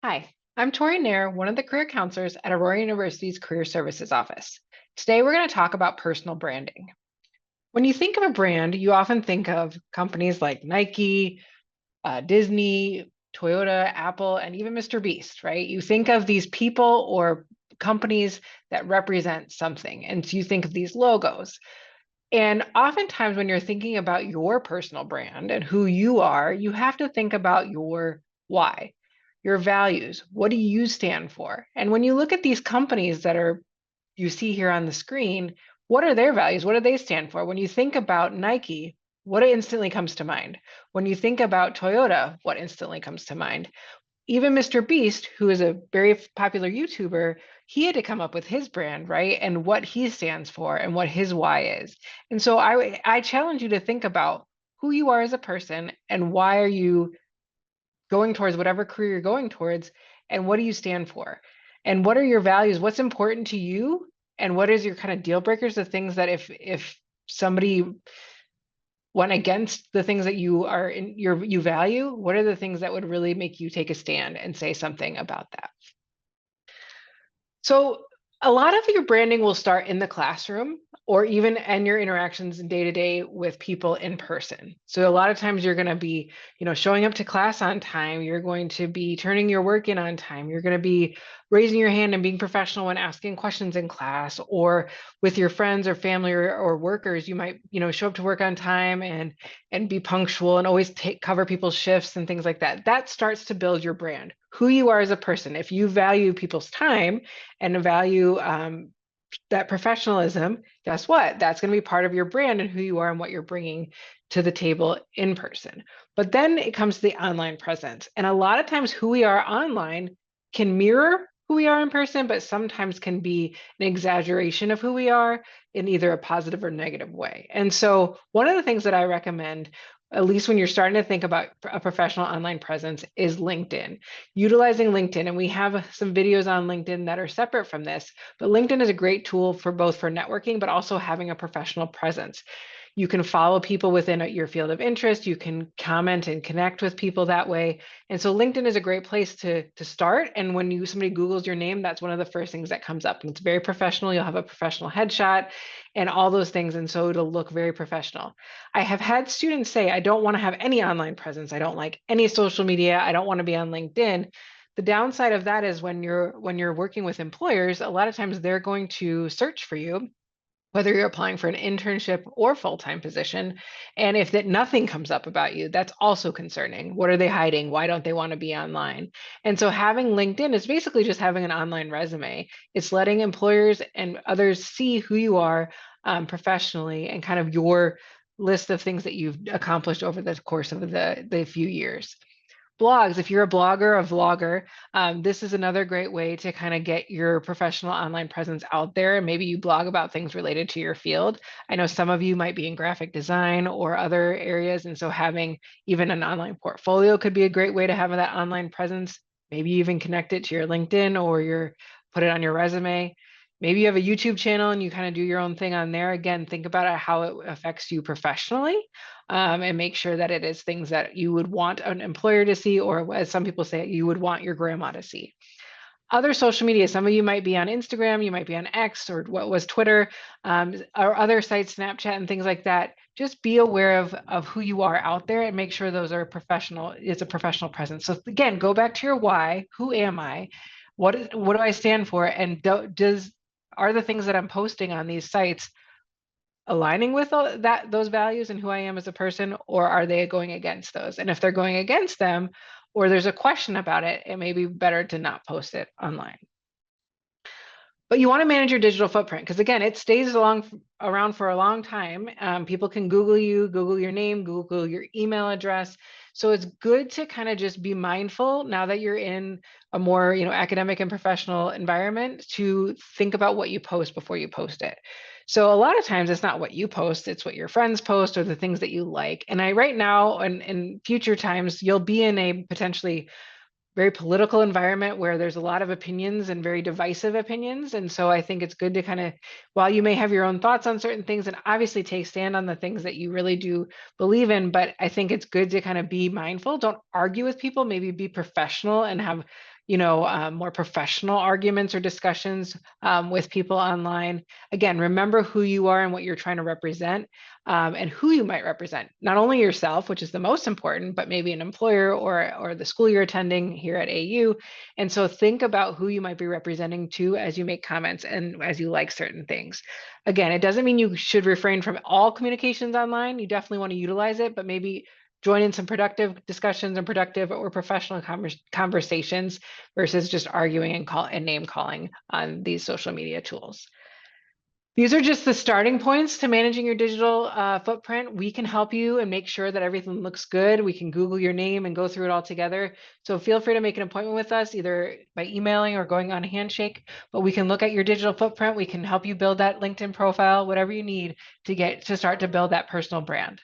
Hi, I'm Tori Nair, one of the career counselors at Aurora University's Career Services Office. Today, we're going to talk about personal branding. When you think of a brand, you often think of companies like Nike, Disney, Toyota, Apple, and even Mr. Beast, right? You think of these people or companies that represent something, and so you think of these logos. And oftentimes, when you're thinking about your personal brand and who you are, you have to think about your why, your values. What do you stand for? And when you look at these companies that are you see here on the screen, what are their values? What do they stand for? When you think about Nike, what instantly comes to mind? When you think about Toyota, what instantly comes to mind? Even Mr. Beast, who is a very popular YouTuber, he had to come up with his brand, right? And what he stands for and what his why is. And so I challenge you to think about who you are as a person and why are you going towards whatever career you're going towards, and what do you stand for? And what are your values? What's important to you? And what is your kind of deal breakers, the things that if somebody went against the things that you value, what are the things that would really make you take a stand and say something about that? So a lot of your branding will start in the classroom or even in your interactions day to day with people in person. So a lot of times you're going to be, showing up to class on time. You're going to be turning your work in on time. You're going to be raising your hand and being professional when asking questions in class, or with your friends or family or workers. You might, show up to work on time and be punctual and always cover people's shifts and things like that. That starts to build your brand, who you are as a person. If you value people's time and value that professionalism, guess what? That's going to be part of your brand and who you are and what you're bringing to the table in person. But then it comes to the online presence. And a lot of times, who we are online can mirror who we are in person, but sometimes can be an exaggeration of who we are in either a positive or negative way. And so, one of the things that I recommend, at least when you're starting to think about a professional online presence, is LinkedIn. Utilizing LinkedIn, and we have some videos on LinkedIn that are separate from this, but LinkedIn is a great tool for both for networking, but also having a professional presence. You can follow people within your field of interest. You can comment and connect with people that way. And so LinkedIn is a great place to start. And when somebody Googles your name, that's one of the first things that comes up. And it's very professional. You'll have a professional headshot and all those things. And so it'll look very professional. I have had students say, I don't want to have any online presence. I don't like any social media. I don't want to be on LinkedIn. The downside of that is when you're working with employers, a lot of times they're going to search for you, whether you're applying for an internship or full-time position. And if that nothing comes up about you, that's also concerning. What are they hiding? Why don't they want to be online? And so having LinkedIn is basically just having an online resume. It's letting employers and others see who you are professionally and kind of your list of things that you've accomplished over the course of the few years. Blogs, if you're a blogger, a vlogger, this is another great way to kind of get your professional online presence out there. Maybe you blog about things related to your field. I know some of you might be in graphic design or other areas, and so having even an online portfolio could be a great way to have that online presence. Maybe you even connect it to your LinkedIn or put it on your resume. Maybe you have a YouTube channel and you kind of do your own thing on there. Again, think about how it affects you professionally, and make sure that it is things that you would want an employer to see, or as some people say, you would want your grandma to see. Other social media, some of you might be on Instagram, you might be on X or what was Twitter, or other sites, Snapchat and things like that. Just be aware of who you are out there and make sure those are professional. It's a professional presence. So again, go back to your why. Who am I? What do I stand for? And are the things that I'm posting on these sites aligning with those values and who I am as a person, or are they going against those? And if they're going against them, or there's a question about it, it may be better to not post it online. But you want to manage your digital footprint because, again, it stays around for a long time. People can Google you, Google your name, Google your email address. So it's good to kind of just be mindful now that you're in a more academic and professional environment to think about what you post before you post it. So a lot of times it's not what you post, it's what your friends post or the things that you like. And right now and in future times, you'll be in a potentially very political environment where there's a lot of opinions and very divisive opinions. And so I think it's good to kind of, while you may have your own thoughts on certain things and obviously take stand on the things that you really do believe in, but I think it's good to kind of be mindful. Don't argue with people, maybe be professional and have more professional arguments or discussions with people online. Again, remember who you are and what you're trying to represent, and who you might represent. Not only yourself, which is the most important, but maybe an employer or the school you're attending here at AU. And so think about who you might be representing too as you make comments and as you like certain things. Again, it doesn't mean you should refrain from all communications online. You definitely want to utilize it, but maybe join in some productive discussions and productive or professional conversations versus just arguing and name calling on these social media tools. These are just the starting points to managing your digital footprint. We can help you and make sure that everything looks good. We can Google your name and go through it all together. So feel free to make an appointment with us, either by emailing or going on a handshake, but we can look at your digital footprint. We can help you build that LinkedIn profile, whatever you need to start to build that personal brand.